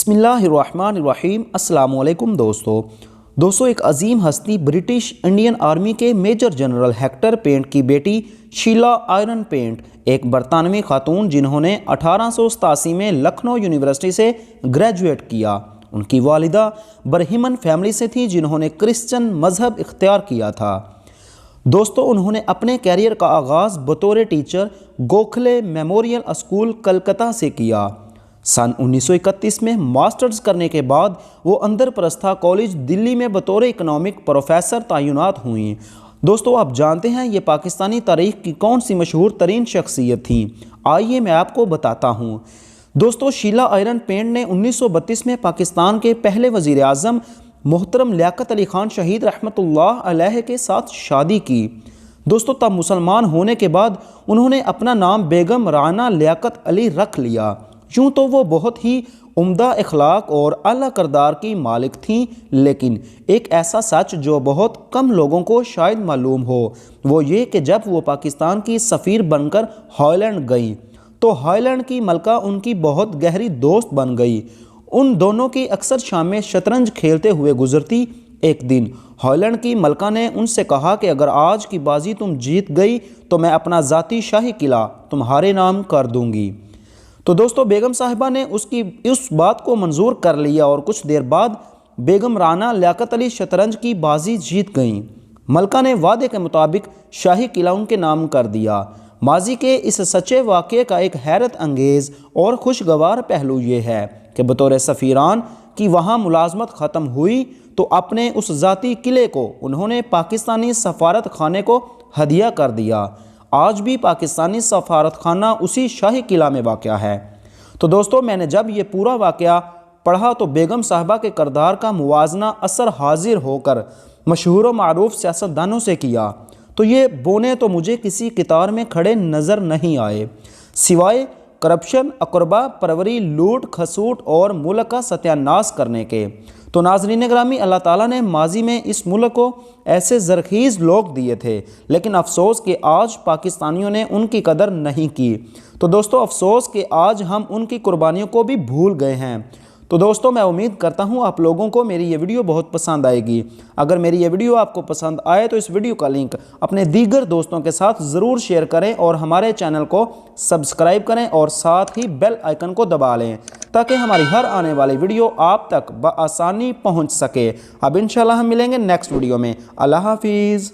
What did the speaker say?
बिस्मिल्लाहिर्रहमानिर्रहीम। अस्सलाम वालेकुम दोस्तों एक अजीम हस्ती ब्रिटिश इंडियन आर्मी के मेजर जनरल हेक्टर पेंट की बेटी शीला आयरन पेंट एक बरतानवी खातून जिन्होंने 1887 में लखनऊ यूनिवर्सिटी से ग्रेजुएट किया। उनकी वालिदा बरहिमन फैमिली से थी जिन्होंने क्रिश्चियन मज़हब इख्तियार किया था। दोस्तों उन्होंने अपने कैरियर का आगाज़ बतौर teacher Gokhale memorial school Calcutta से किया। सन 1931 में मास्टर्स करने के बाद वो अंदर प्रस्था कॉलेज दिल्ली में बतौर इकनॉमिक प्रोफेसर तैनात हुई। दोस्तों आप जानते हैं ये पाकिस्तानी तारीख़ की कौन सी मशहूर तरीन शख्सियत थी, आइए मैं आपको बताता हूँ। दोस्तों शीला आयरन पेंट ने 1932 में पाकिस्तान के पहले वज़ीर आज़म मोहतरम लियाकत अली खान शहीद रहमतुल्लाह अलैह के साथ शादी की। दोस्तों तब मुसलमान होने के बाद उन्होंने अपना नाम बेगम राना लियाकत अली रख लिया। यूँ तो वो बहुत ही उम्दा अखलाक और आला किरदार की मालिक थीं, लेकिन एक ऐसा सच जो बहुत कम लोगों को शायद मालूम हो वो ये कि जब वो पाकिस्तान की सफ़ीर बनकर हॉलैंड गईं तो हॉलैंड की मलका उनकी बहुत गहरी दोस्त बन गई। उन दोनों की अक्सर शाम में शतरंज खेलते हुए गुजरती। एक दिन हॉलैंड की मलका ने उनसे कहा कि अगर आज की बाजी तुम जीत गई तो मैं अपना ज़ाती शाही किला तुम्हारे नाम कर दूंगी। तो दोस्तों बेगम साहिबा ने उसकी उस बात को मंजूर कर लिया और कुछ देर बाद बेगम राना लियाकत अली शतरंज की बाजी जीत गईं। मलका ने वादे के मुताबिक शाही किला उनके नाम कर दिया। माजी के इस सच्चे वाक़े का एक हैरत अंगेज़ और खुशगवार पहलू ये है कि बतौर सफ़ीरान की वहाँ मुलाजमत ख़त्म हुई तो अपने उस ज़ाती किले को उन्होंने पाकिस्तानी सफारत खाने को हदिया कर दिया। आज भी पाकिस्तानी सफारत खाना उसी शाही किला में वाक़या है। तो दोस्तों मैंने जब ये पूरा वाक़या पढ़ा तो बेगम साहिबा के किरदार का मुवाजना असर हाजिर होकर मशहूर व मारूफ सियासतदानों से किया तो ये बोने तो मुझे किसी कितार में खड़े नज़र नहीं आए सिवाय करप्शन, अकरबा परवरी, लूट खसूट और मुल्क का सत्यानाश करने के। तो नाज़रीन ग्रामी, अल्लाह ताला ने माजी में इस मुल्क को ऐसे ज़रख़ीज़ लोग दिए थे, लेकिन अफसोस कि आज पाकिस्तानियों ने उनकी कदर नहीं की। तो दोस्तों अफसोस कि आज हम उनकी कुर्बानियों को भी भूल गए हैं। तो दोस्तों मैं उम्मीद करता हूँ आप लोगों को मेरी ये वीडियो बहुत पसंद आएगी। अगर मेरी ये वीडियो आपको पसंद आए तो इस वीडियो का लिंक अपने दीगर दोस्तों के साथ ज़रूर शेयर करें और हमारे चैनल को सब्सक्राइब करें और साथ ही बेल आइकन को दबा लें ताकि हमारी हर आने वाली वीडियो आप तक बआसानी पहुँच सके। अब इंशाल्लाह हम मिलेंगे नेक्स्ट वीडियो में। अल्लाह हाफिज़।